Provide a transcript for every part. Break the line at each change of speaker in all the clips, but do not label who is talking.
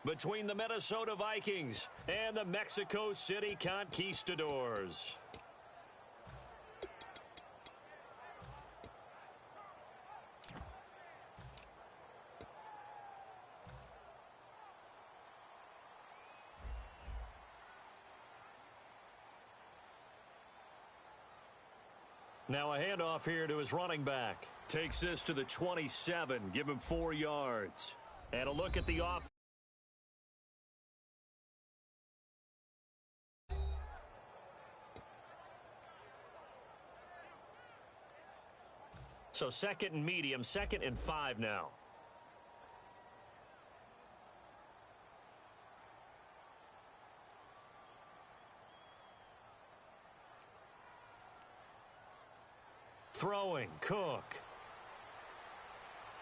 between the Minnesota Vikings and the Mexico City Conquistadors. Now a handoff here to his running back. Takes this to the 27. Give him 4 yards. And a look at the offense. So 2nd and medium, 2nd and 5 now. Throwing, Cook.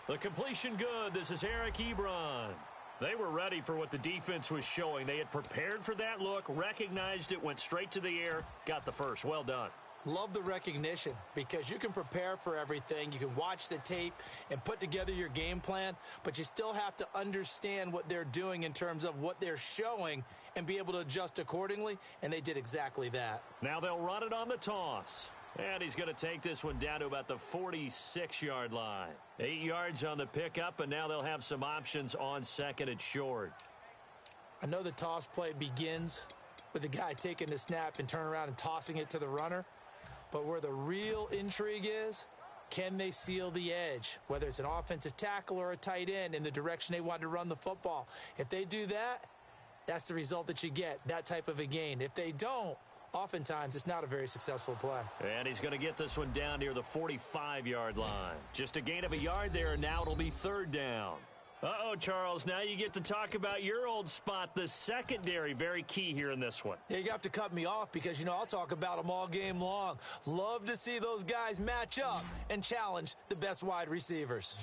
The completion good. This is Eric Ebron. They were ready for what the defense was showing. They had prepared for that look, recognized it, went straight to the air, got the first. Well done.
Love the recognition because you can prepare for everything. You can watch the tape and put together your game plan, but you still have to understand what they're doing in terms of what they're showing and be able to adjust accordingly, and they did exactly that.
Now they'll run it on the toss. And he's going to take this one down to about the 46-yard line. 8 yards on the pickup, and now they'll have some options on 2nd and short.
I know the toss play begins with the guy taking the snap and turning around and tossing it to the runner. But where the real intrigue is, can they seal the edge, whether it's an offensive tackle or a tight end in the direction they want to run the football? If they do that, that's the result that you get, that type of a gain. If they don't, oftentimes it's not a very successful play.
And he's going to get this one down near the 45-yard line. Just a gain of a yard there, and now it'll be 3rd down. Uh-oh, Charles, now you get to talk about your old spot, the secondary. Very key here in this one.
Yeah, you have to cut me off because, you know, I'll talk about them all game long. Love to see those guys match up and challenge the best wide receivers.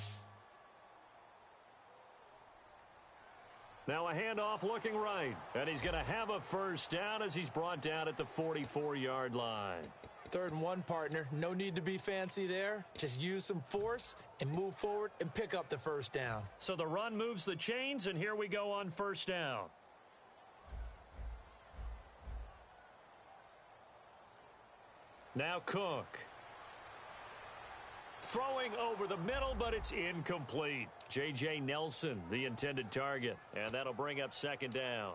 Now a handoff looking right, and he's going to have a first down as he's brought down at the 44-yard line.
3rd and 1, partner. No need to be fancy there. Just use some force and move forward and pick up the first down.
So the run moves the chains, and here we go on 1st down. Now Cook. Throwing over the middle, but it's incomplete. J.J. Nelson, the intended target, and that'll bring up 2nd down.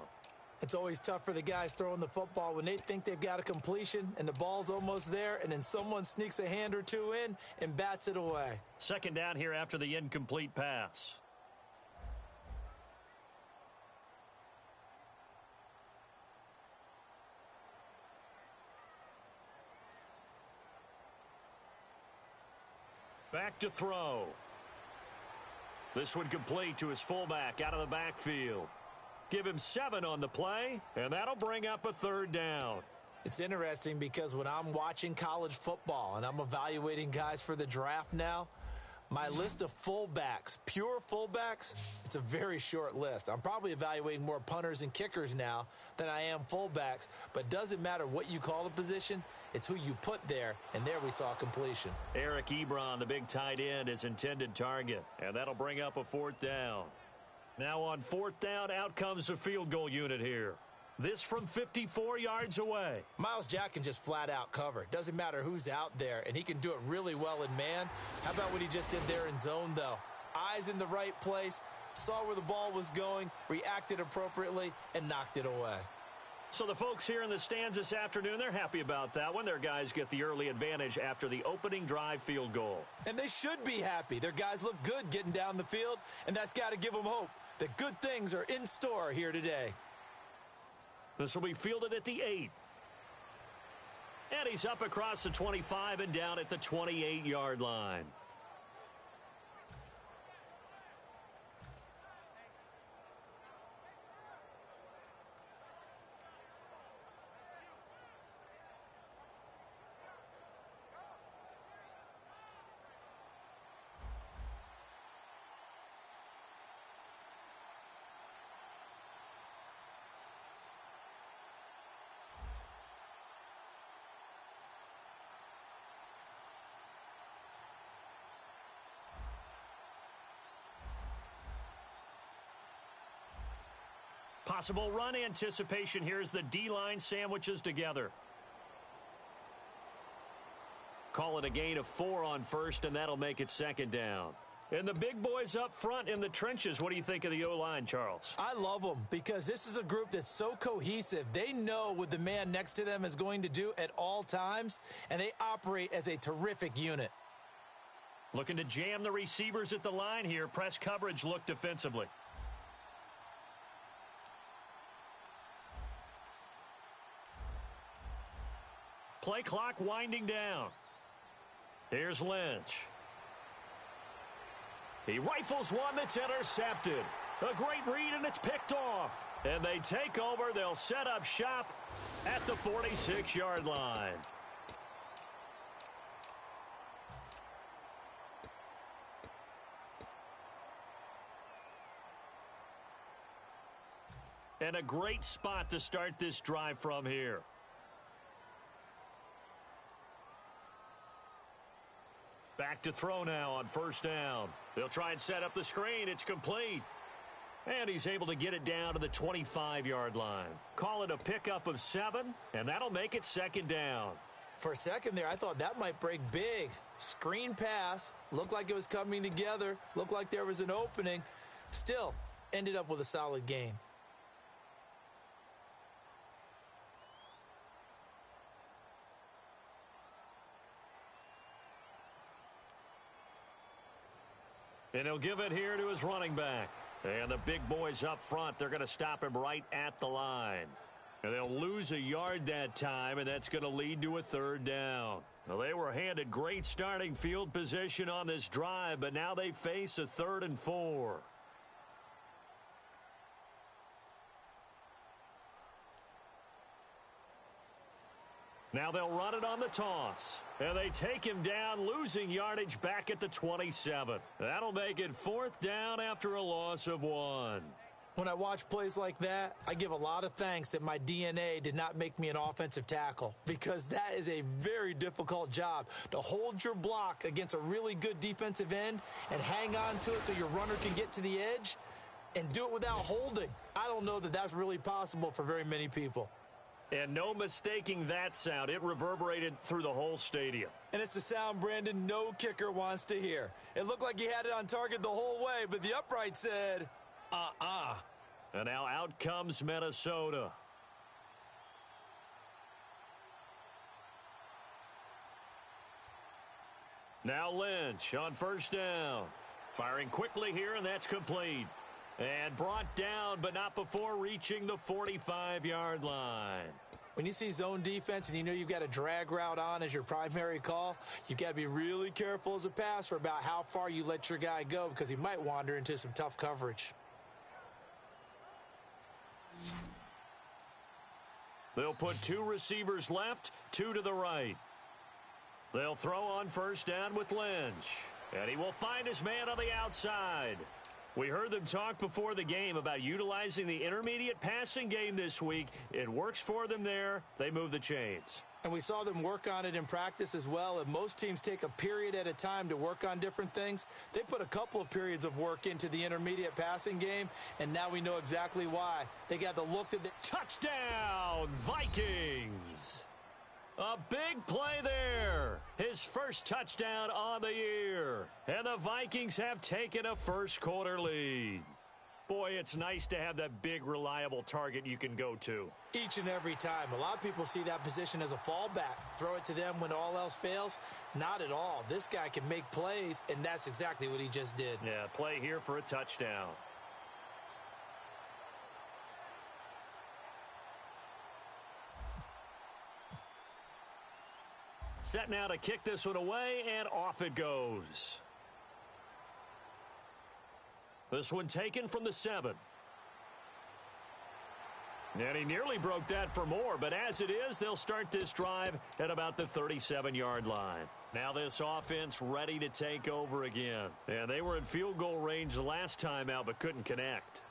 It's always tough for the guys throwing the football when they think they've got a completion and the ball's almost there, and then someone sneaks a hand or two in and bats it away.
2nd down here after the incomplete pass. Back to throw. This one complete to his fullback out of the backfield. Give him 7 on the play, and that'll bring up a 3rd down.
It's interesting because when I'm watching college football and I'm evaluating guys for the draft now, my list of fullbacks, pure fullbacks, it's a very short list. I'm probably evaluating more punters and kickers now than I am fullbacks, but it doesn't matter what you call the position, it's who you put there, and there we saw completion.
Eric Ebron, the big tight end, is intended target, and that'll bring up a 4th down. Now on 4th down, out comes the field goal unit here. This from 54 yards away.
Myles Jack can just flat out cover. Doesn't matter who's out there, and he can do it really well in man. How about what he just did there in zone, though? Eyes in the right place, saw where the ball was going, reacted appropriately, and knocked it away.
So the folks here in the stands this afternoon, they're happy about that one. Their guys get the early advantage after the opening drive field goal.
And they should be happy. Their guys look good getting down the field, and that's got to give them hope that good things are in store here today.
This will be fielded at the 8. And he's up across the 25 and down at the 28-yard line. Possible run anticipation here as the D-line sandwiches together. Call it a gain of 4 on first, and that'll make it second down. And the big boys up front in the trenches. What do you think of the O-line, Charles?
I love them because this is a group that's so cohesive. They know what the man next to them is going to do at all times, and they operate as a terrific unit.
Looking to jam the receivers at the line here. Press coverage look defensively. Play clock winding down. Here's Lynch. He rifles one that's intercepted. A great read, and it's picked off. And they take over. They'll set up shop at the 46-yard line. And a great spot to start this drive from here. Back to throw now on first down. They'll try and set up the screen. It's complete. And he's able to get it down to the 25-yard line. Call it a pickup of 7, and that'll make it second down.
For a second there, I thought that might break big. Screen pass. Looked like it was coming together. Looked like there was an opening. Still, ended up with a solid gain.
And he'll give it here to his running back. And the big boys up front, they're going to stop him right at the line. And they'll lose a yard that time, and that's going to lead to a third down. Well, they were handed great starting field position on this drive, but now they face a 3rd and 4. Now they'll run it on the toss. And they take him down, losing yardage back at the 27. That'll make it 4th down after a loss of 1.
When I watch plays like that, I give a lot of thanks that my DNA did not make me an offensive tackle, because that is a very difficult job, to hold your block against a really good defensive end and hang on to it so your runner can get to the edge and do it without holding. I don't know that that's really possible for very many people.
And no mistaking that sound. It reverberated through the whole stadium.
And it's the sound, Brandon, no kicker wants to hear. It looked like he had it on target the whole way, but the upright said,
And now out comes Minnesota. Now Lynch on first down. Firing quickly here, and that's complete. And brought down, but not before reaching the 45-yard line.
When you see zone defense and you know you've got a drag route on as your primary call, you've got to be really careful as a passer about how far you let your guy go, because he might wander into some tough coverage.
They'll put 2 receivers left, 2 to the right. They'll throw on first down with Lynch. And he will find his man on the outside. We heard them talk before the game about utilizing the intermediate passing game this week. It works for them there. They move the chains.
And we saw them work on it in practice as well. And most teams take a period at a time to work on different things. They put a couple of periods of work into the intermediate passing game, and now we know exactly why. They got the look that they...
Touchdown, Vikings! A big play there. His first touchdown on the year. And the Vikings have taken a first-quarter lead. Boy, it's nice to have that big, reliable target you can go to.
Each and every time. A lot of people see that position as a fallback. Throw it to them when all else fails. Not at all. This guy can make plays, and that's exactly what he just did.
Yeah, play here for a touchdown. Set now to kick this one away, and off it goes. This one taken from the 7. And he nearly broke that for more, but as it is, they'll start this drive at about the 37-yard line. Now this offense ready to take over again. And they were in field goal range the last time out, but couldn't connect.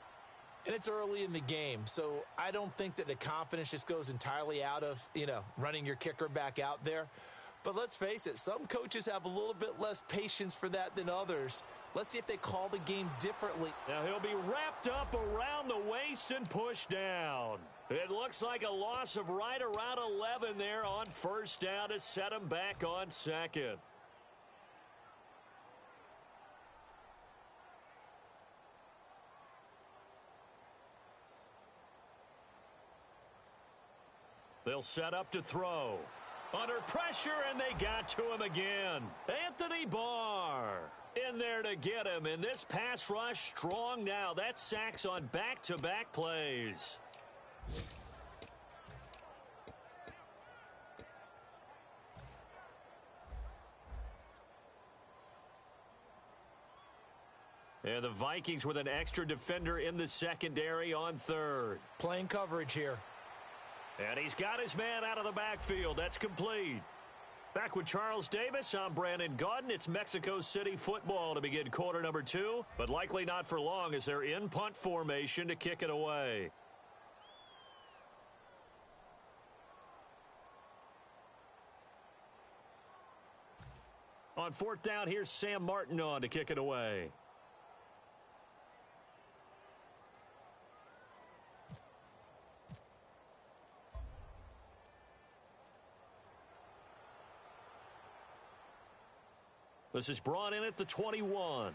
And it's early in the game, so I don't think that the confidence just goes entirely out of, running your kicker back out there. But let's face it, some coaches have a little bit less patience for that than others. Let's see if they call the game differently.
Now he'll be wrapped up around the waist and pushed down. It looks like a loss of right around 11 there on first down to set him back on second. They'll set up to throw. Under pressure, and they got to him again. Anthony Barr in there to get him. And this pass rush strong now. That's sacks on back-to-back plays. And the Vikings with an extra defender in the secondary on third.
Playing coverage here.
And he's got his man out of the backfield. That's complete. Back with Charles Davis, I'm Brandon Gaudin. It's Mexico City football to begin quarter number 2, but likely not for long as they're in punt formation to kick it away. On fourth down, here's Sam Martin on to kick it away. This is brought in at the 21.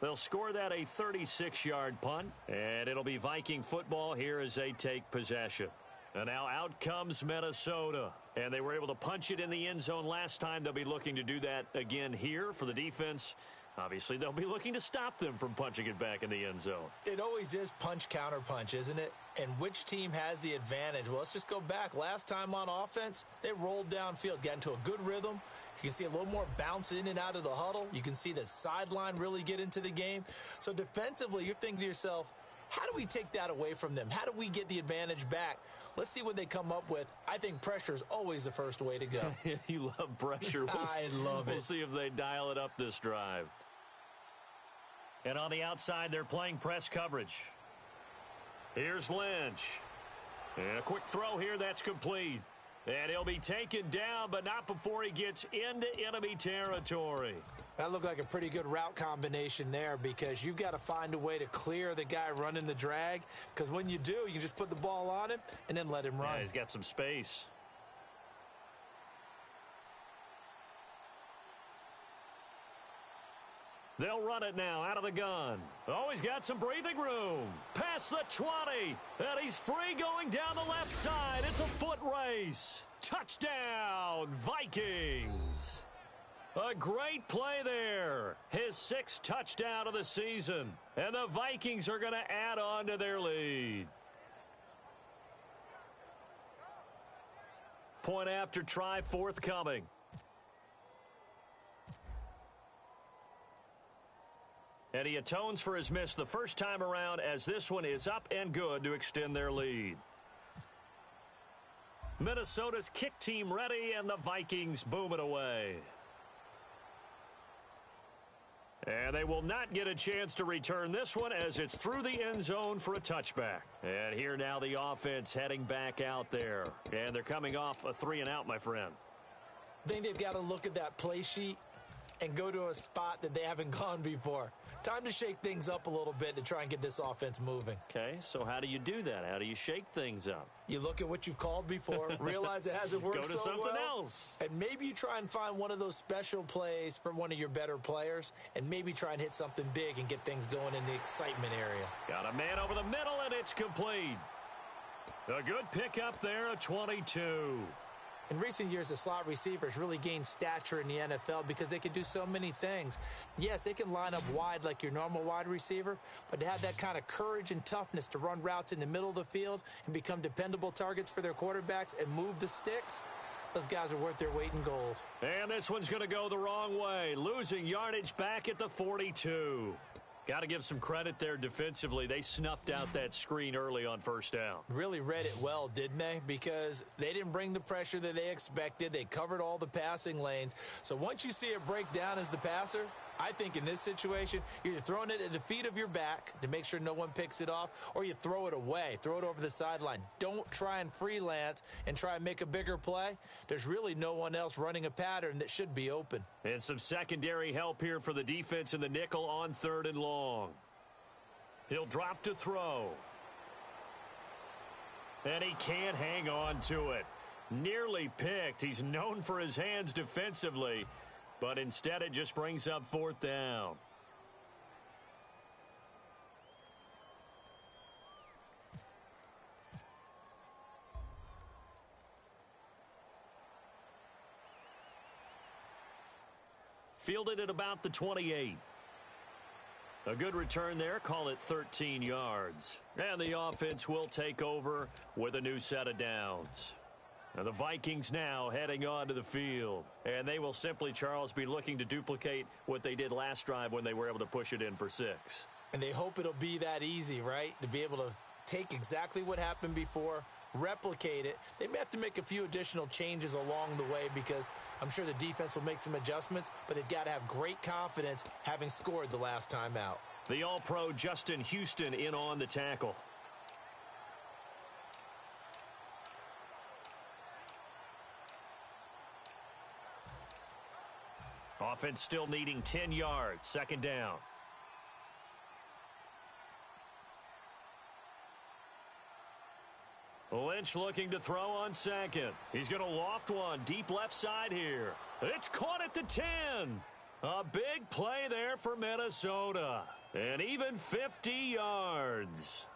They'll score that a 36-yard punt, and it'll be Viking football here as they take possession. And now out comes Minnesota, and they were able to punch it in the end zone last time. They'll be looking to do that again here for the defense. Obviously, they'll be looking to stop them from punching it back in the end zone.
It always is punch-counter-punch, isn't it? And which team has the advantage? Well, let's just go back. Last time on offense, they rolled downfield, got into a good rhythm. You can see a little more bounce in and out of the huddle. You can see the sideline really get into the game. So defensively, you're thinking to yourself, how do we take that away from them? How do we get the advantage back? Let's see what they come up with. I think pressure is always the first way to go.
You love pressure.
I love it.
We'll see if they dial it up this drive. And on the outside, they're playing press coverage. Here's Lynch. And a quick throw here, that's complete. And he'll be taken down, but not before he gets into enemy territory.
That looked like a pretty good route combination there because you've got to find a way to clear the guy running the drag, because when you do, you can just put the ball on him and then let him run.
Yeah, he's got some space. They'll run it now out of the gun. Oh, he's got some breathing room. Past the 20. And he's free going down the left side. It's a foot race. Touchdown, Vikings. A great play there. His 6th touchdown of the season. And the Vikings are going to add on to their lead. Point after try forthcoming. And he atones for his miss the first time around as this one is up and good to extend their lead. Minnesota's kick team ready, and the Vikings boom it away. And they will not get a chance to return this one as it's through the end zone for a touchback. And here now the offense heading back out there. And they're coming off a 3-and-out, my friend.
I think they've got to look at that play sheet and go to a spot that they haven't gone before. Time to shake things up a little bit to try and get this offense moving.
Okay, so how do you do that? How do you shake things up?
You look at what you've called before, realize it hasn't worked
Go to
so
something
well,
else.
and maybe you try and find one of those special plays from one of your better players, and maybe try and hit something big and get things going in the excitement area.
Got a man over the middle, and it's complete. A good pickup there, a 22.
In recent years, the slot receivers really gained stature in the NFL because they can do so many things. Yes, they can line up wide like your normal wide receiver, but to have that kind of courage and toughness to run routes in the middle of the field and become dependable targets for their quarterbacks and move the sticks, those guys are worth their weight in gold.
And this one's going to go the wrong way, losing yardage back at the 42. Got to give some credit there defensively. They snuffed out that screen early on first down.
Really read it well, didn't they? Because they didn't bring the pressure that they expected. They covered all the passing lanes. So once you see it break down as the passer, I think in this situation, you're either throwing it at the feet of your back to make sure no one picks it off, or you throw it away, throw it over the sideline. Don't try and freelance and try and make a bigger play. There's really no one else running a pattern that should be open.
And some secondary help here for the defense in the nickel on 3rd and long. He'll drop to throw. And he can't hang on to it. Nearly picked. He's known for his hands defensively, but instead it just brings up 4th down. Fielded at about the 28. A good return there, call it 13 yards. And the offense will take over with a new set of downs. And the Vikings now heading onto the field. And they will simply, Charles, be looking to duplicate what they did last drive when they were able to push it in for 6.
And they hope it'll be that easy, right? To be able to take exactly what happened before, replicate it. They may have to make a few additional changes along the way because I'm sure the defense will make some adjustments, but they've got to have great confidence having scored the last time out.
The All-Pro Justin Houston in on the tackle. Offense still needing 10 yards. 2nd down. Lynch looking to throw on 2nd. He's going to loft one deep left side here. It's caught at the 10. A big play there for Minnesota. And even 50 yards.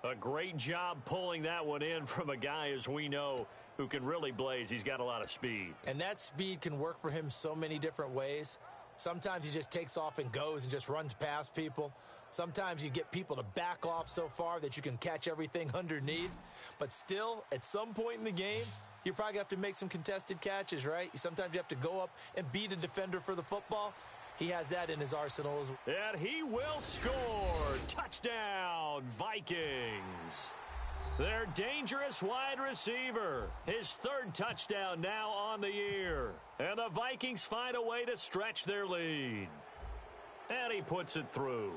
A great job pulling that one in from a guy, as we know, who can really blaze. He's got a lot of speed.
And that speed can work for him so many different ways. Sometimes he just takes off and goes and just runs past people. Sometimes you get people to back off so far that you can catch everything underneath. But still, at some point in the game, you probably have to make some contested catches, right? Sometimes you have to go up and beat a defender for the football. He has that in his arsenal as well.
And he will score. Touchdown, Vikings. Their dangerous wide receiver. His 3rd touchdown now on the year. And the Vikings find a way to stretch their lead. And he puts it through.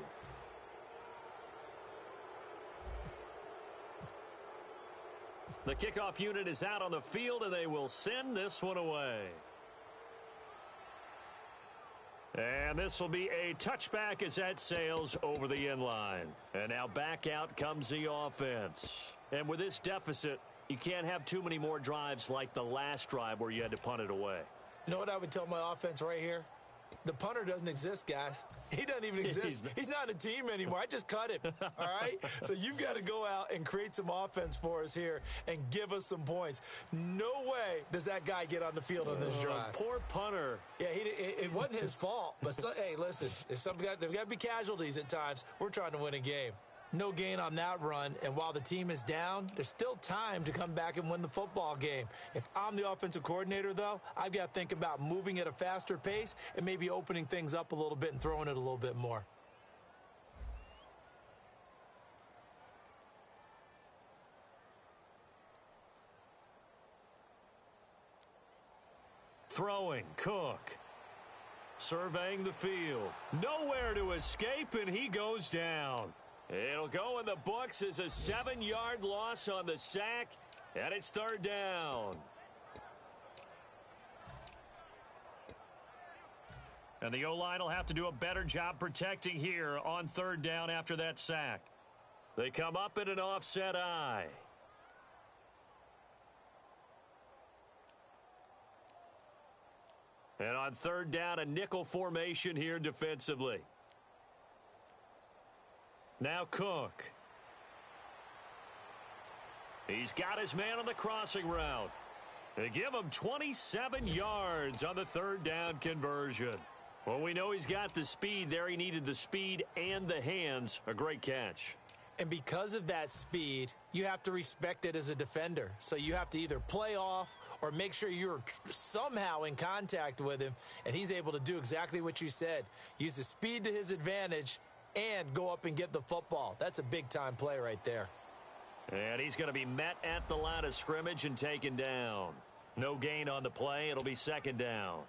The kickoff unit is out on the field, and they will send this one away. And this will be a touchback as that sails over the end line. And now back out comes the offense. And with this deficit, you can't have too many more drives like the last drive where you had to punt it away.
You know what I would tell my offense right here? The punter doesn't exist, guys. He doesn't even exist. He's not a team anymore. I just cut him, all right? So you've got to go out and create some offense for us here and give us some points. No way does that guy get on the field on this drive.
Poor punter.
Yeah, it wasn't his fault. But, hey, listen, there's got to be casualties at times. We're trying to win a game. No gain on that run, and while the team is down, there's still time to come back and win the football game. If I'm the offensive coordinator, though, I've got to think about moving at a faster pace and maybe opening things up a little bit and throwing it a little bit more.
Throwing, Cook. Surveying the field. Nowhere to escape, and he goes down. It'll go in the books as a 7-yard loss on the sack, and it's 3rd down. And the O-line will have to do a better job protecting here on 3rd down after that sack. They come up in an offset eye. And on 3rd down, a nickel formation here defensively. Now Cook. He's got his man on the crossing route. They give him 27 yards on the 3rd down conversion. Well, we know he's got the speed there. He needed the speed and the hands. A great catch.
And because of that speed, you have to respect it as a defender. So you have to either play off or make sure you're somehow in contact with him, and he's able to do exactly what you said. Use the speed to his advantage and go up and get the football. That's a big-time play right there.
And he's going to be met at the line of scrimmage and taken down. No gain on the play. It'll be 2nd down.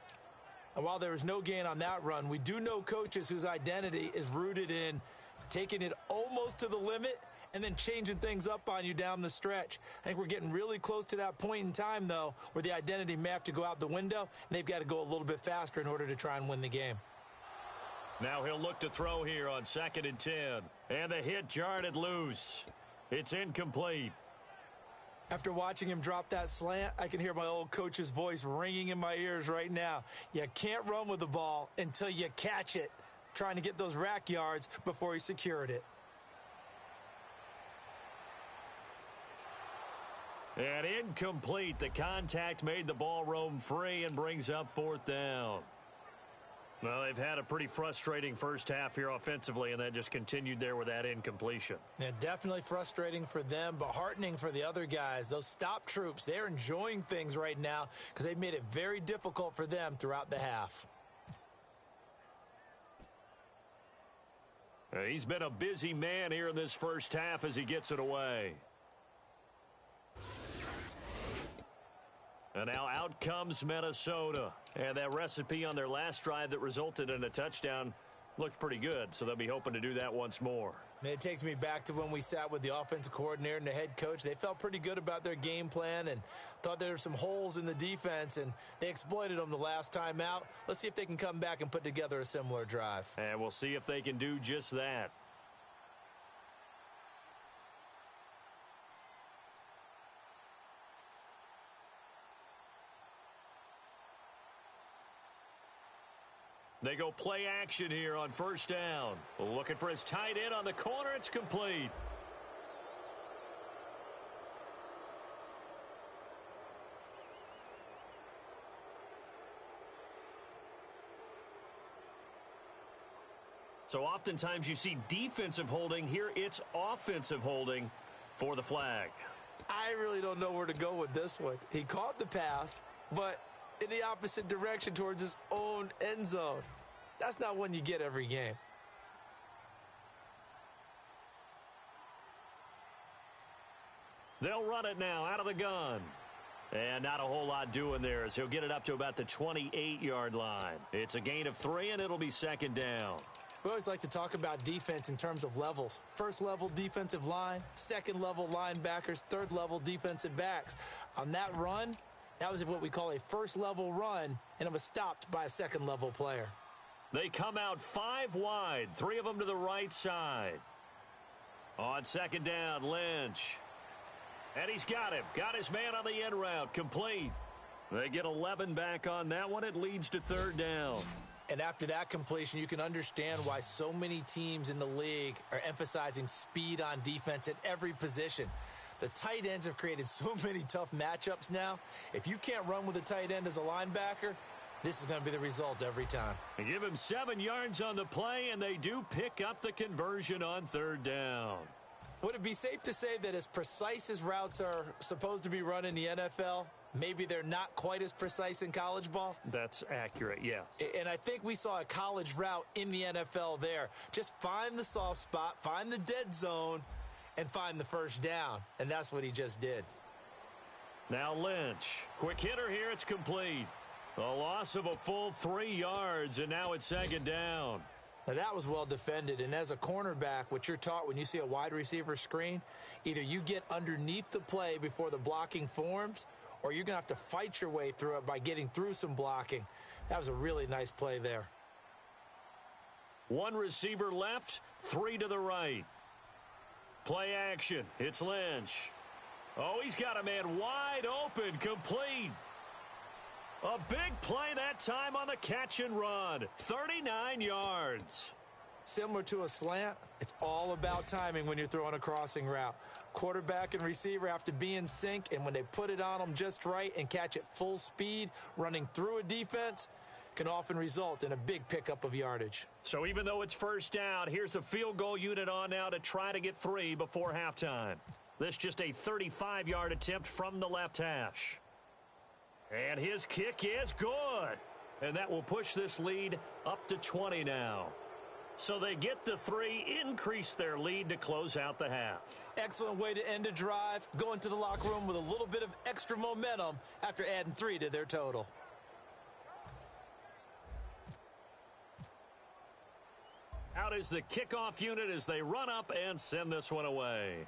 And while there was no gain on that run, we do know coaches whose identity is rooted in taking it almost to the limit and then changing things up on you down the stretch. I think we're getting really close to that point in time, though, where the identity may have to go out the window, and they've got to go a little bit faster in order to try and win the game.
Now he'll look to throw here on 2nd and 10. And the hit jarred it loose. It's incomplete.
After watching him drop that slant, I can hear my old coach's voice ringing in my ears right now. You can't run with the ball until you catch it, trying to get those rack yards before he secured it.
And incomplete. The contact made the ball roam free and brings up 4th down. Well, they've had a pretty frustrating first half here offensively, and that just continued there with that incompletion.
Yeah, definitely frustrating for them, but heartening for the other guys. Those stop troops, they're enjoying things right now because they've made it very difficult for them throughout the half.
He's been a busy man here in this first half as he gets it away. And now out comes Minnesota. And that recipe on their last drive that resulted in a touchdown looked pretty good, so they'll be hoping to do that once more.
It takes me back to when we sat with the offensive coordinator and the head coach. They felt pretty good about their game plan and thought there were some holes in the defense, and they exploited them the last time out. Let's see if they can come back and put together a similar drive.
And we'll see if they can do just that. They go play action here on 1st down. Looking for his tight end on the corner. It's complete. So oftentimes you see defensive holding. Here it's offensive holding for the flag.
I really don't know where to go with this one. He caught the pass, but in the opposite direction towards his own end zone. That's not one you get every game.
They'll run it now out of the gun. And not a whole lot doing there as he'll get it up to about the 28-yard line. It's a gain of 3, and it'll be 2nd down.
We always like to talk about defense in terms of levels. First level defensive line, second level linebackers, third level defensive backs. On that run, that was what we call a first-level run, and it was stopped by a second-level player.
They come out 5 wide, 3 of them to the right side. On 2nd down, Lynch. And he's got him. Got his man on the end route, complete. They get 11 back on that one. It leads to 3rd down.
And after that completion, you can understand why so many teams in the league are emphasizing speed on defense at every position. The tight ends have created so many tough matchups now. If you can't run with a tight end as a linebacker, this is going to be the result every time.
They give him 7 yards on the play, and they do pick up the conversion on 3rd down.
Would it be safe to say that as precise as routes are supposed to be run in the NFL, maybe they're not quite as precise in college ball?
That's accurate, yes.
And I think we saw a college route in the NFL there. Just find the soft spot, find the dead zone, and find the 1st down. And that's what he just did.
Now Lynch. Quick hitter here. It's complete. A loss of a full 3 yards, and now it's 2nd down.
Now that was well defended, and as a cornerback, what you're taught when you see a wide receiver screen, either you get underneath the play before the blocking forms, or you're going to have to fight your way through it by getting through some blocking. That was a really nice play there.
1 receiver left, 3 to the right. Play action. It's Lynch. Oh, he's got a man wide open, complete. A big play that time on the catch and run. 39 yards.
Similar to a slant, it's all about timing when you're throwing a crossing route. Quarterback and receiver have to be in sync, and when they put it on them just right and catch it full speed, running through a defense, can often result in a big pickup of yardage.
So even though it's 1st down, here's the field goal unit on now to try to get 3 before halftime. This just a 35-yard attempt from the left hash. And his kick is good. And that will push this lead up to 20 now. So they get the 3, increase their lead to close out the half.
Excellent way to end a drive. Go into the locker room with a little bit of extra momentum after adding 3 to their total.
Out is the kickoff unit as they run up and send this one away.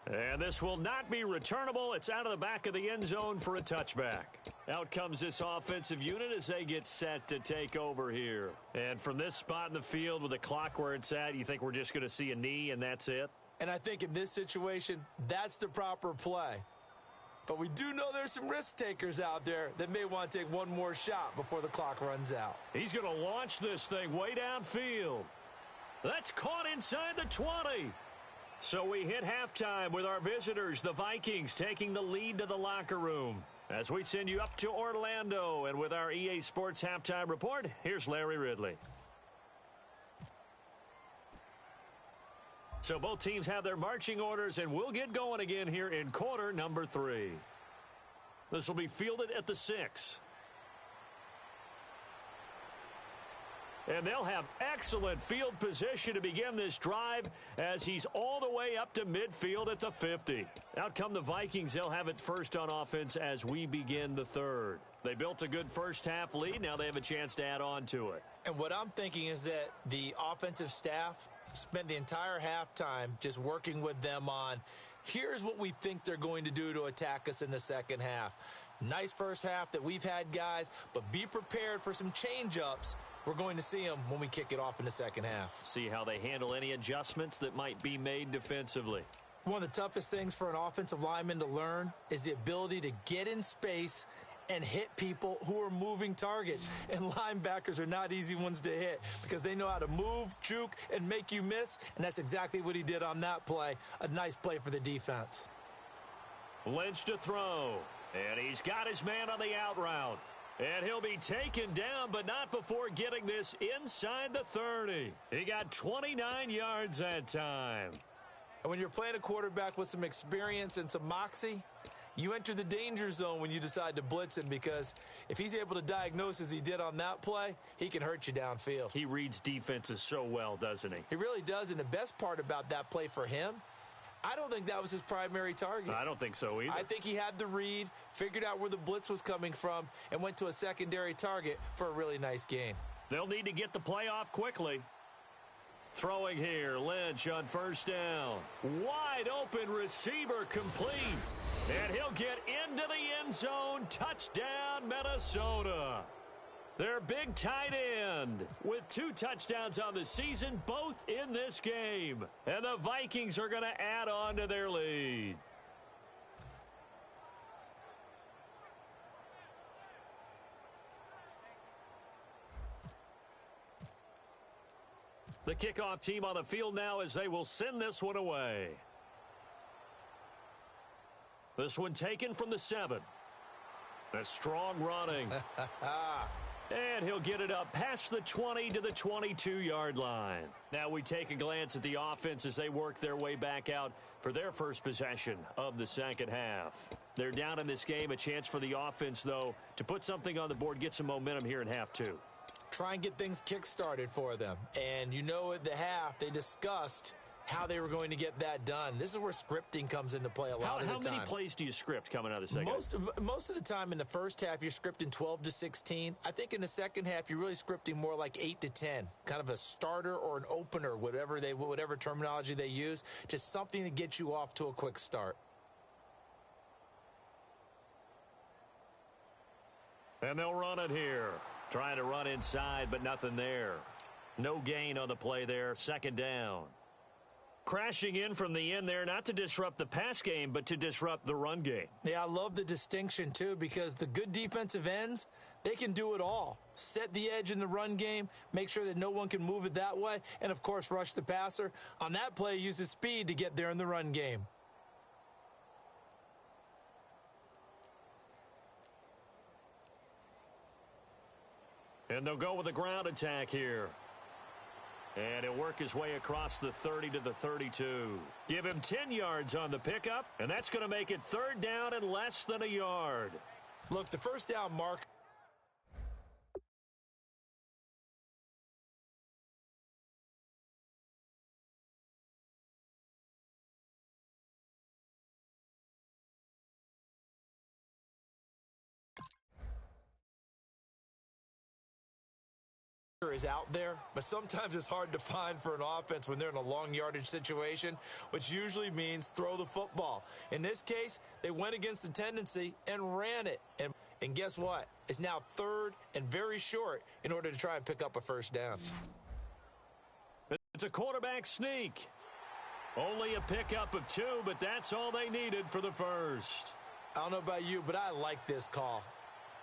And this will not be returnable. It's out of the back of the end zone for a touchback. Out comes this offensive unit as they get set to take over here. And from this spot in the field with the clock where it's at, you think we're just going to see a knee and that's it?
And I think in this situation, that's the proper play. But we do know there's some risk takers out there that may want to take one more shot before the clock runs out.
He's going to launch this thing way downfield. That's caught inside the 20. So we hit halftime with our visitors, the Vikings, taking the lead to the locker room. As we send you up to Orlando, and with our EA Sports halftime report, here's Larry Ridley. So both teams have their marching orders, and we'll get going again here in quarter number 3. This will be fielded at the 6. And they'll have excellent field position to begin this drive as he's all the way up to midfield at the 50. Out come the Vikings. They'll have it first on offense as we begin the third. They built a good first half lead. Now they have a chance to add on to it.
And what I'm thinking is that the offensive staff spent the entire halftime just working with them on, here's what we think they're going to do to attack us in the second half. Nice first half that we've had, guys, but be prepared for some change-ups. We're going to see them when we kick it off in the second half.
See how they handle any adjustments that might be made defensively.
One of the toughest things for an offensive lineman to learn is the ability to get in space and hit people who are moving targets. And linebackers are not easy ones to hit because they know how to move, juke, and make you miss. And that's exactly what he did on that play. A nice play for the defense.
Lynch to throw. And he's got his man on the out route. And he'll be taken down, but not before getting this inside the 30. He got 29 yards that time.
And when you're playing a quarterback with some experience and some moxie, you enter the danger zone when you decide to blitz him, because if he's able to diagnose as he did on that play, he can hurt you downfield.
He reads defenses so well, doesn't he?
He really does, and the best part about that play for him, I don't think that was his primary target.
I don't think so either.
I think he had the read, figured out where the blitz was coming from, and went to a secondary target for a really nice game.
They'll need to get the play off quickly. Throwing here, Lynch on first down. Wide open receiver complete. And he'll get into the end zone. Touchdown, Minnesota. Their big tight end with 2 touchdowns on the season, both in this game. And the Vikings are going to add on to their lead. The kickoff team on the field now as they will send this one away. This one taken from the 7. A strong running. And he'll get it up past the 20 to the 22-yard line. Now we take a glance at the offense as they work their way back out for their first possession of the second half. They're down in this game. A chance for the offense, though, to put something on the board, get some momentum here in half 2.
Try and get things kick-started for them. And you know at the half, they discussed how they were going to get that done. This is where scripting comes into play a lot of the time.
How many plays do you script coming out of the second half?
Most of the time in the first half, you're scripting 12 to 16. I think in the second half, you're really scripting more like 8 to 10, kind of a starter or an opener, whatever terminology they use, just something to get you off to a quick start.
And they'll run it here. Trying to run inside, but nothing there. No gain on the play there. Second down. Crashing in from the end there, not to disrupt the pass game, but to disrupt the run game.
Yeah, I love the distinction, too, because the good defensive ends, they can do it all. Set the edge in the run game, make sure that no one can move it that way, and, of course, rush the passer. On that play, use his speed to get there in the run game.
And they'll go with a ground attack here. And he'll work his way across the 30 to the 32. Give him 10 yards on the pickup, and that's going to make it third down and less than a yard.
Look, the first down mark is out there, but sometimes it's hard to find for an offense when they're in a long yardage situation, which usually means throw the football. In this case, they went against the tendency and ran it. And guess what? It's now third and very short in order to try and pick up a first down.
It's a quarterback sneak. Only a pickup of 2, but that's all they needed for the first.
I don't know about you, but I like this call.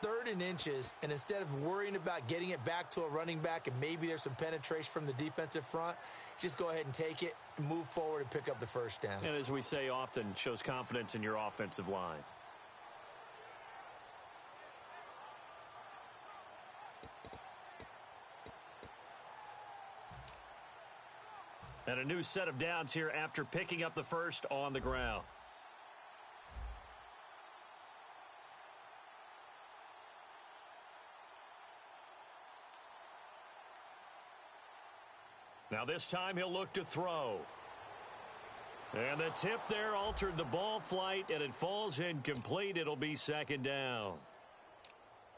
3rd and inches, and instead of worrying about getting it back to a running back and maybe there's some penetration from the defensive front, just go ahead and take it, move forward, and pick up the first down.
And as we say often, shows confidence in your offensive line. And a new set of downs here after picking up the first on the ground. Now this time he'll look to throw. And the tip there altered the ball flight, and it falls incomplete. It'll be 2nd down.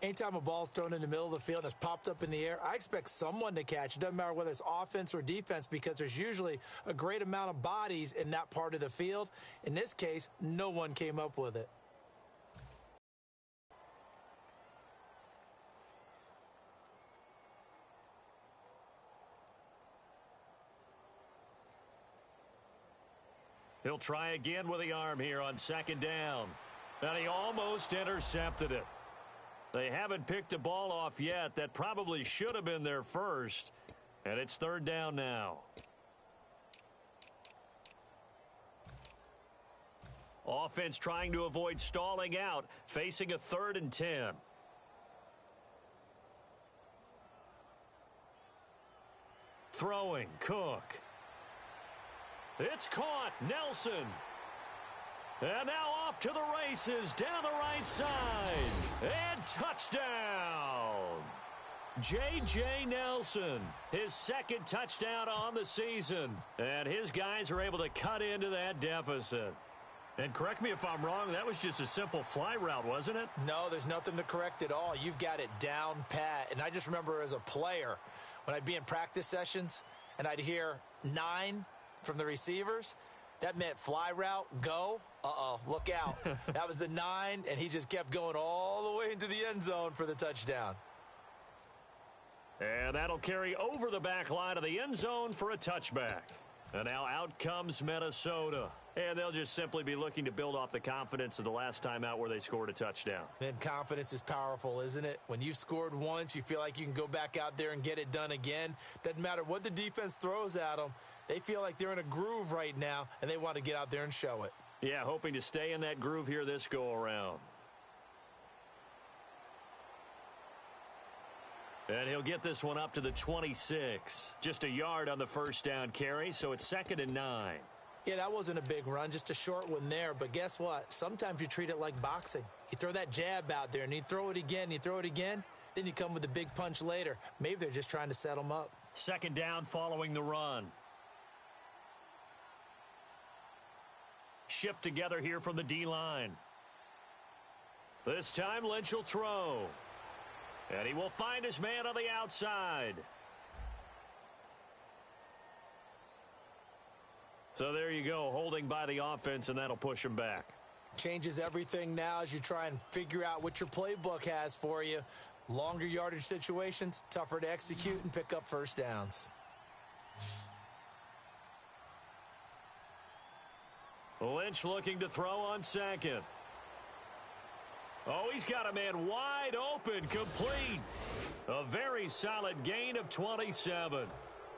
Anytime a ball's thrown in the middle of the field and it's popped up in the air, I expect someone to catch. It doesn't matter whether it's offense or defense because there's usually a great amount of bodies in that part of the field. In this case, no one came up with it.
He'll try again with the arm here on 2nd down. And he almost intercepted it. They haven't picked a ball off yet. That probably should have been their first. And it's 3rd down now. Offense trying to avoid stalling out, facing a 3rd and 10. Throwing, Cook. It's caught, Nelson. And now off to the races, down the right side. And touchdown. J.J. Nelson, his 2nd touchdown on the season. And his guys are able to cut into that deficit. And correct me if I'm wrong, that was just a simple fly route, wasn't it?
No, there's nothing to correct at all. You've got it down pat. And I just remember as a player, when I'd be in practice sessions and I'd hear 9 from the receivers, that meant fly route, go. Look out. That was the 9, and he just kept going all the way into the end zone for the touchdown.
And that'll carry over the back line of the end zone for a touchback. And now out comes Minnesota. And they'll just simply be looking to build off the confidence of the last time out where they scored a touchdown.
And confidence is powerful, isn't it? When you've scored once, you feel like you can go back out there and get it done again. Doesn't matter what the defense throws at them. They feel like they're in a groove right now, and they want to get out there and show it.
Yeah, hoping to stay in that groove here this go-around. And he'll get this one up to the 26. Just a yard on the first down carry, so it's 2nd and 9.
Yeah, that wasn't a big run, just a short one there. But guess what? Sometimes you treat it like boxing. You throw that jab out there, and you throw it again, then you come with a big punch later. Maybe they're just trying to set them up.
2nd down following the run. Shift together here from the D-line. This time Lynch will throw. And he will find his man on the outside. So there you go, holding by the offense, and that'll push him back.
Changes everything now as you try and figure out what your playbook has for you. Longer yardage situations, tougher to execute and pick up first downs.
Lynch looking to throw on 2nd. Oh, he's got a man wide open, complete. A very solid gain of 27.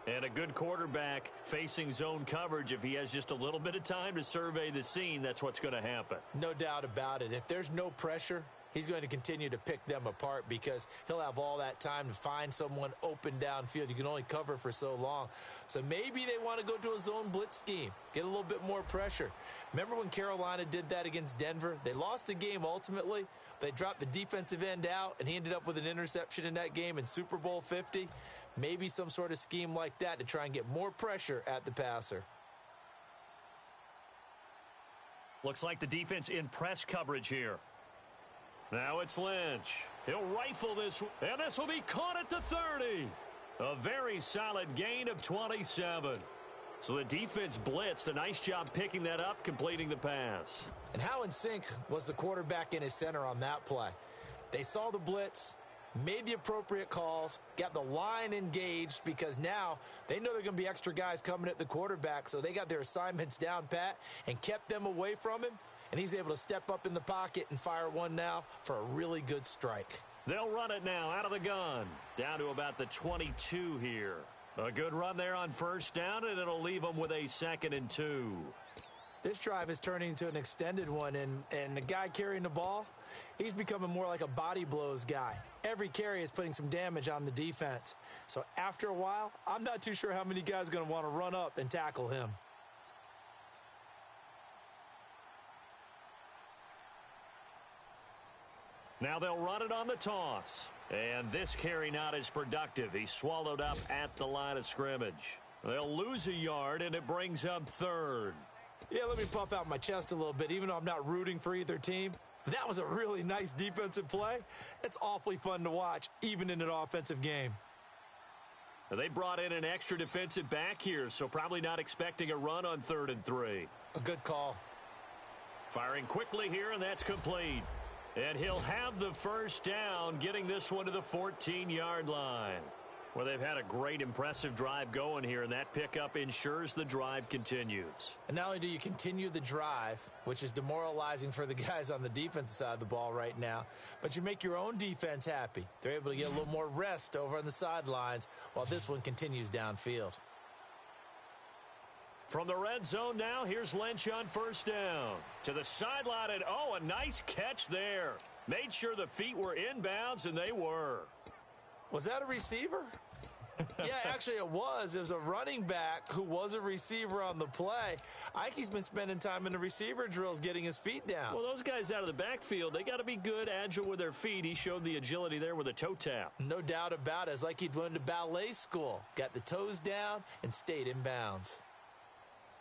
And a good quarterback facing zone coverage. If he has just a little bit of time to survey the scene, that's what's going to happen.
No doubt about it. If there's no pressure, he's going to continue to pick them apart because he'll have all that time to find someone open downfield. You can only cover for so long. So maybe they want to go to a zone blitz scheme, get a little bit more pressure. Remember when Carolina did that against Denver? They lost the game ultimately. They dropped the defensive end out, and he ended up with an interception in that game in Super Bowl 50. Maybe some sort of scheme like that to try and get more pressure at the passer.
Looks like the defense in press coverage here. Now it's Lynch. He'll rifle this, and this will be caught at the 30. A very solid gain of 27. So the defense blitzed. A nice job picking that up, completing the pass.
And how in sync was the quarterback and his center on that play? They saw the blitz, made the appropriate calls, got the line engaged because now they know there are going to be extra guys coming at the quarterback, so they got their assignments down pat and kept them away from him, and he's able to step up in the pocket and fire one now for a really good strike.
They'll run it now out of the gun, down to about the 22 here. A good run there on first down, and it'll leave them with a 2nd and 2.
This drive is turning into an extended one, and the guy carrying the ball, he's becoming more like a body blows guy. Every carry is putting some damage on the defense. So after a while, I'm not too sure how many guys are going to want to run up and tackle him.
Now they'll run it on the toss. And this carry not as productive. He's swallowed up at the line of scrimmage. They'll lose a yard, and it brings up 3rd.
Yeah, let me puff out my chest a little bit, even though I'm not rooting for either team. That was a really nice defensive play. It's awfully fun to watch, even in an offensive game.
They brought in an extra defensive back here, so probably not expecting a run on 3rd and 3.
A good call.
Firing quickly here, and that's complete. And he'll have the first down, getting this one to the 14-yard line. Well, they've had a great, impressive drive going here, and that pickup ensures the drive continues.
And not only do you continue the drive, which is demoralizing for the guys on the defensive side of the ball right now, but you make your own defense happy. They're able to get a little more rest over on the sidelines while this one continues downfield.
From the red zone now, here's Lynch on first down. To the sideline, and oh, a nice catch there. Made sure the feet were inbounds, and they were.
Was that a receiver? Yeah, actually it was. It was a running back who was a receiver on the play. I think he's been spending time in the receiver drills getting his feet down.
Well, those guys out of the backfield, they got to be good, agile with their feet. He showed the agility there with a toe tap.
No doubt about it. It's like he'd went to ballet school. Got the toes down and stayed in bounds.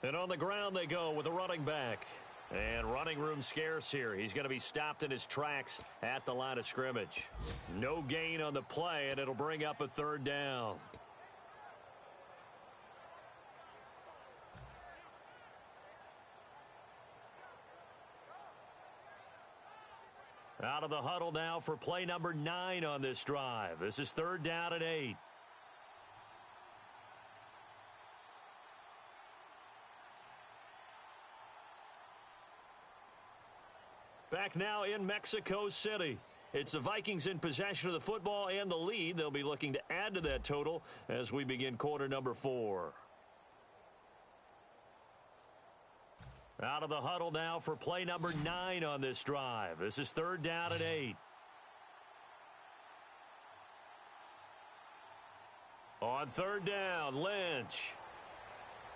And on the ground they go with a running back. And running room scarce here. He's going to be stopped in his tracks at the line of scrimmage. No gain on the play, and it'll bring up a 3rd down. Out of the huddle now for play number 9 on this drive. This is 3rd down and 8. Back now in Mexico City. It's the Vikings in possession of the football and the lead. They'll be looking to add to that total as we begin quarter number 4. Out of the huddle now for play number 9 on this drive. This is 3rd down and 8. On 3rd down, Lynch.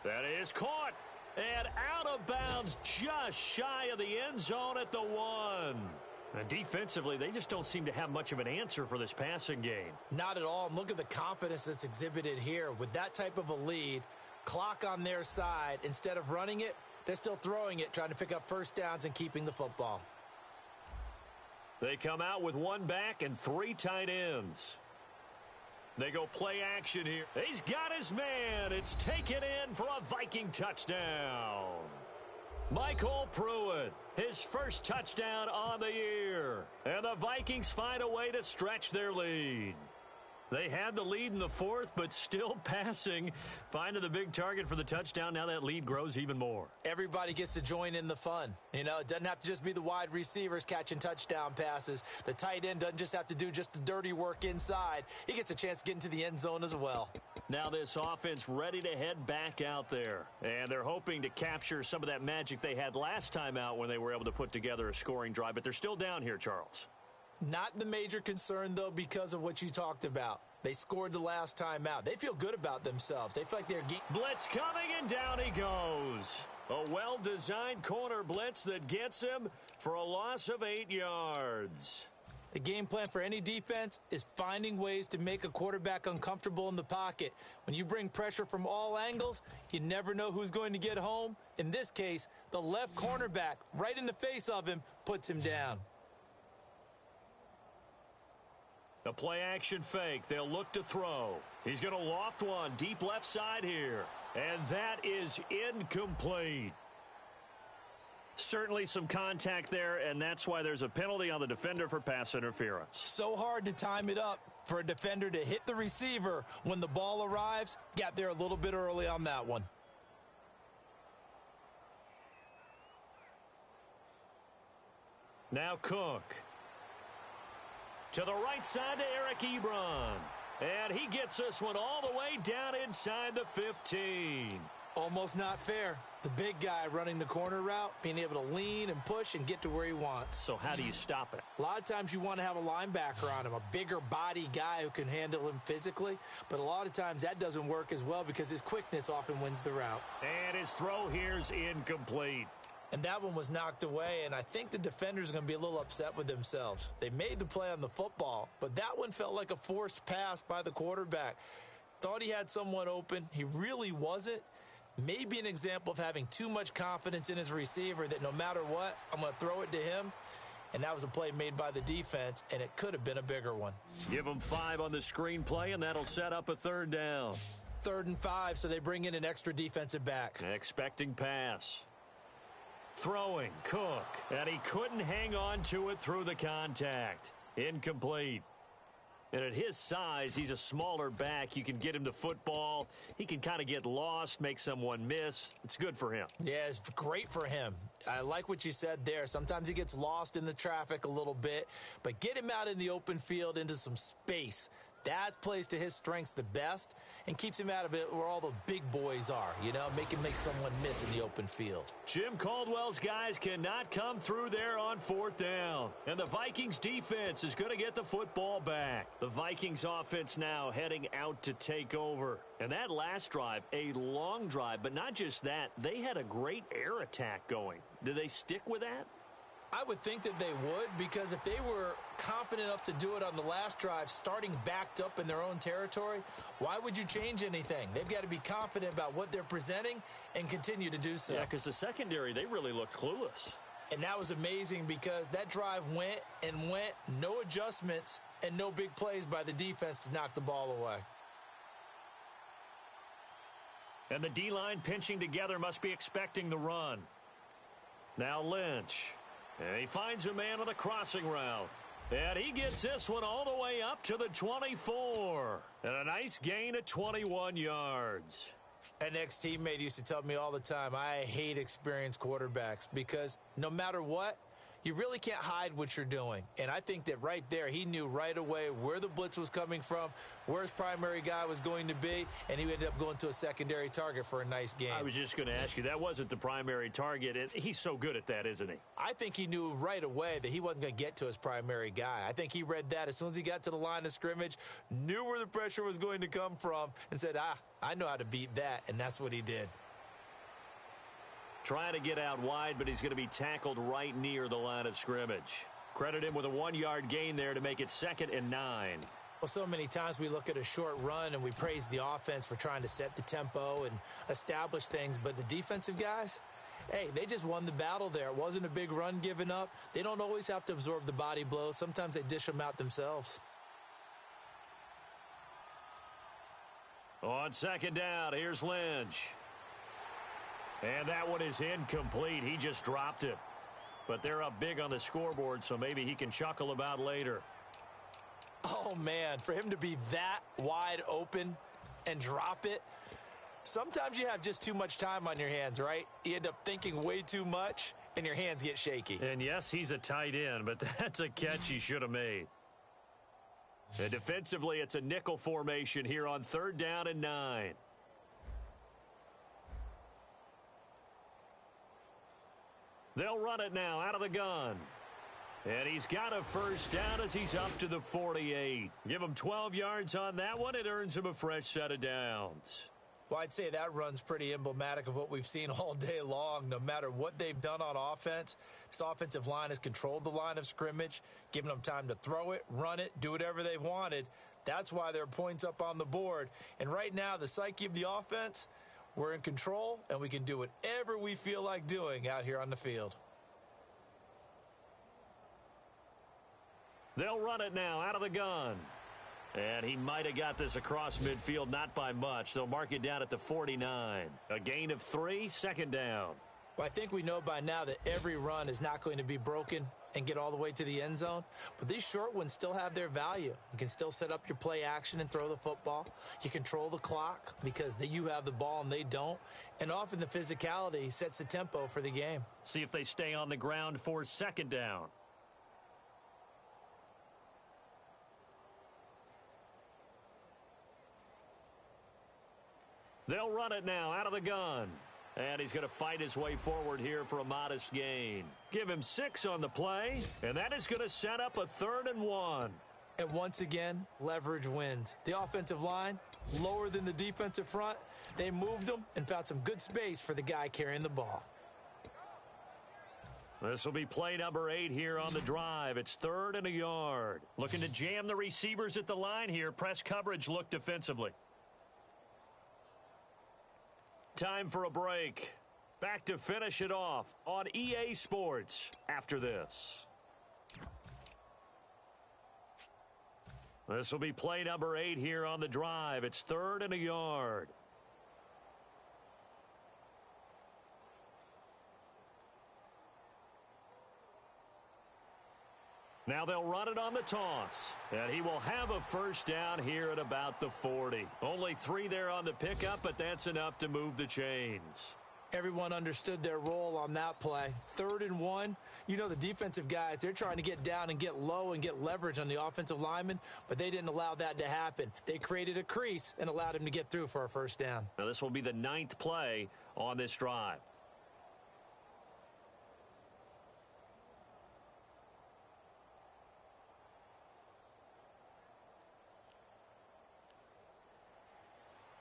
That is caught. And out of bounds just shy of the end zone at the 1. And defensively, they just don't seem to have much of an answer for this passing game.
Not at all. And look at the confidence that's exhibited here. With that type of a lead, clock on their side, instead of running it, they're still throwing it, trying to pick up first downs and keeping the football.
They come out with 1 back and 3 tight ends. They go play action here. He's got his man. It's taken in for a Viking touchdown. Michael Pruitt, his first touchdown on the year. And the Vikings find a way to stretch their lead. They had the lead in the 4th, but still passing. Finding the big target for the touchdown. Now that lead grows even more.
Everybody gets to join in the fun. You know, it doesn't have to just be the wide receivers catching touchdown passes. The tight end doesn't just have to do just the dirty work inside. He gets a chance to get into the end zone as well.
Now this offense ready to head back out there. And they're hoping to capture some of that magic they had last time out when they were able to put together a scoring drive. But they're still down here, Charles.
Not the major concern, though, because of what you talked about. They scored the last time out. They feel good about themselves. They feel like they're...
Blitz coming, and down he goes. A well-designed corner blitz that gets him for a loss of 8 yards.
The game plan for any defense is finding ways to make a quarterback uncomfortable in the pocket. When you bring pressure from all angles, you never know who's going to get home. In this case, the left cornerback, right in the face of him, puts him down.
A play-action fake. They'll look to throw. He's going to loft one deep left side here. And that is incomplete. Certainly some contact there, and that's why there's a penalty on the defender for pass interference.
So hard to time it up for a defender to hit the receiver when the ball arrives. Got there a little bit early on that one.
Now Cook. To the right side to Eric Ebron. And he gets this one all the way down inside the 15.
Almost not fair. The big guy running the corner route, being able to lean and push and get to where he wants.
So how do you stop it?
A lot of times you want to have a linebacker on him, a bigger body guy who can handle him physically. But a lot of times that doesn't work as well because his quickness often wins the route.
And his throw here's incomplete.
And that one was knocked away, and I think the defenders are going to be a little upset with themselves. They made the play on the football, but that one felt like a forced pass by the quarterback. Thought he had someone open. He really wasn't. Maybe an example of having too much confidence in his receiver that no matter what, I'm going to throw it to him. And that was a play made by the defense, and it could have been a bigger one.
Give him 5 on the screenplay, and that'll set up a 3rd down.
3rd and 5, so they bring in an extra defensive back.
Expecting pass. Throwing, Cook, and he couldn't hang on to it through the contact. Incomplete. And at his size, he's a smaller back. You can get him to football. He can kind of get lost, make someone miss. It's good for him.
Yeah, it's great for him. I like what you said there. Sometimes he gets lost in the traffic a little bit, but get him out in the open field into some space. That plays to his strengths the best and keeps him out of it where all the big boys are, you know, make someone miss in the open field.
Jim Caldwell's guys cannot come through there on 4th down. And the Vikings defense is going to get the football back. The Vikings offense now heading out to take over. And that last drive, a long drive, but not just that, they had a great air attack going. Do they stick with that?
I would think that they would, because if they were confident enough to do it on the last drive, starting backed up in their own territory, why would you change anything? They've got to be confident about what they're presenting and continue to do so.
Yeah, because the secondary, they really looked clueless.
And that was amazing because that drive went and went, no adjustments and no big plays by the defense to knock the ball away.
And the D-line pinching together must be expecting the run. Now Lynch. And he finds a man on the crossing route. And he gets this one all the way up to the 24. And a nice gain of 21 yards.
An ex-teammate used to tell me all the time, I hate experienced quarterbacks because no matter what, you really can't hide what you're doing. And I think that right there, he knew right away where the blitz was coming from, where his primary guy was going to be, and he ended up going to a secondary target for a nice game.
I was just going to ask you, that wasn't the primary target. He's so good at that, isn't he?
I think he knew right away that he wasn't going to get to his primary guy. I think he read that as soon as he got to the line of scrimmage, knew where the pressure was going to come from, and said, I know how to beat that, and that's what he did.
Trying to get out wide, but he's going to be tackled right near the line of scrimmage. Credit him with a 1-yard gain there to make it 2nd and 9.
Well, so many times we look at a short run and we praise the offense for trying to set the tempo and establish things, but the defensive guys, hey, they just won the battle there. It wasn't a big run given up. They don't always have to absorb the body blows. Sometimes they dish them out themselves.
On 2nd down, here's Lynch. And that one is incomplete. He just dropped it. But they're up big on the scoreboard, so maybe he can chuckle about later.
Oh, man, for him to be that wide open and drop it, sometimes you have just too much time on your hands, right? You end up thinking way too much, and your hands get shaky.
And, yes, he's a tight end, but that's a catch he should have made. And defensively, it's a nickel formation here on 3rd down and 9. They'll run it now out of the gun. And he's got a 1st down as he's up to the 48. Give him 12 yards on that one. It earns him a fresh set of downs.
Well, I'd say that run's pretty emblematic of what we've seen all day long. No matter what they've done on offense, this offensive line has controlled the line of scrimmage, given them time to throw it, run it, do whatever they've wanted. That's why there are points up on the board. And right now, the psyche of the offense, we're in control, and we can do whatever we feel like doing out here on the field.
They'll run it now out of the gun. And he might have got this across midfield, not by much. They'll mark it down at the 49. A gain of 3, second down.
Well, I think we know by now that every run is not going to be broken and get all the way to the end zone. But these short ones still have their value. You can still set up your play action and throw the football. You control the clock because you have the ball and they don't. And often the physicality sets the tempo for the game.
See if they stay on the ground for second down. They'll run it now out of the gun. And he's going to fight his way forward here for a modest gain. Give him 6 on the play, and that is going to set up a 3rd and 1.
And once again, leverage wins. The offensive line, lower than the defensive front. They moved them and found some good space for the guy carrying the ball.
This will be play number 8 here on the drive. It's 3rd and a yard. Looking to jam the receivers at the line here. Press coverage look defensively. Time for a break. Back to finish it off on EA Sports after this. This will be play number 8 here on the drive. It's 3rd and a yard. Now they'll run it on the toss. And he will have a first down here at about the 40. Only 3 there on the pickup, but that's enough to move the chains.
Everyone understood their role on that play. 3rd and 1. You know the defensive guys, they're trying to get down and get low and get leverage on the offensive lineman, but they didn't allow that to happen. They created a crease and allowed him to get through for a first down.
Now this will be the 9th play on this drive.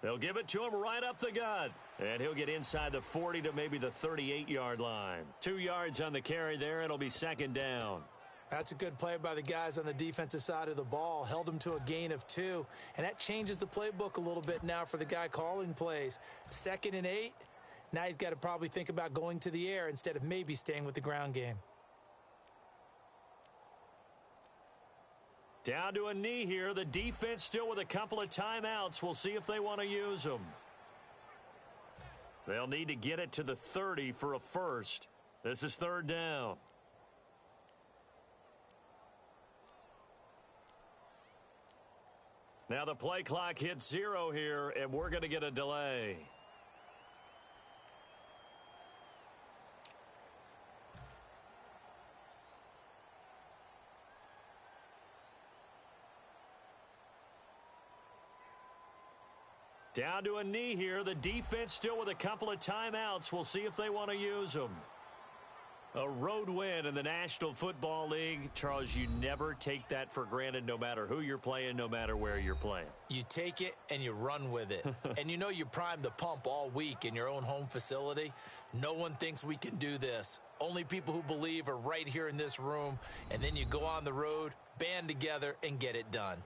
They'll give it to him right up the gut. And he'll get inside the 40 to maybe the 38-yard line. 2 yards on the carry there. It'll be second down.
That's a good play by the guys on the defensive side of the ball. Held him to a gain of 2. And that changes the playbook a little bit now for the guy calling plays. 2nd and 8. Now he's got to probably think about going to the air instead of maybe staying with the ground game.
Down to a knee here. The defense still with a couple of timeouts. We'll see if they want to use them. They'll need to get it to the 30 for a first. This is 3rd down. Now the play clock hits 0 here, and we're going to get a delay. Down to a knee here. The defense still with a couple of timeouts. We'll see if they want to use them. A road win in the National Football League. Charles, you never take that for granted no matter who you're playing, no matter where you're playing.
You take it and you run with it. And you know you primed the pump all week in your own home facility. No one thinks we can do this. Only people who believe are right here in this room. And then you go on the road, band together, and get it done.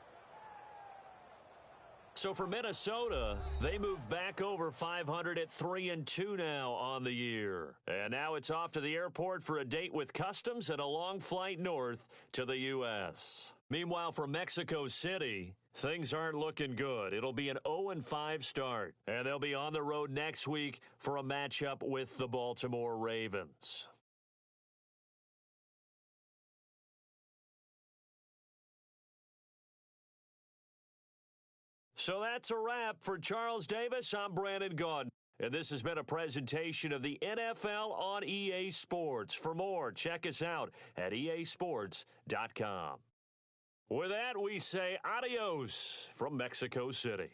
So for Minnesota, they move back over 500 at 3-2 now on the year. And now it's off to the airport for a date with customs and a long flight north to the U.S. Meanwhile, for Mexico City, things aren't looking good. It'll be an 0-5 start. And they'll be on the road next week for a matchup with the Baltimore Ravens. So that's a wrap. For Charles Davis, I'm Brandon Gaudin. And this has been a presentation of the NFL on EA Sports. For more, check us out at easports.com. With that, we say adios from Mexico City.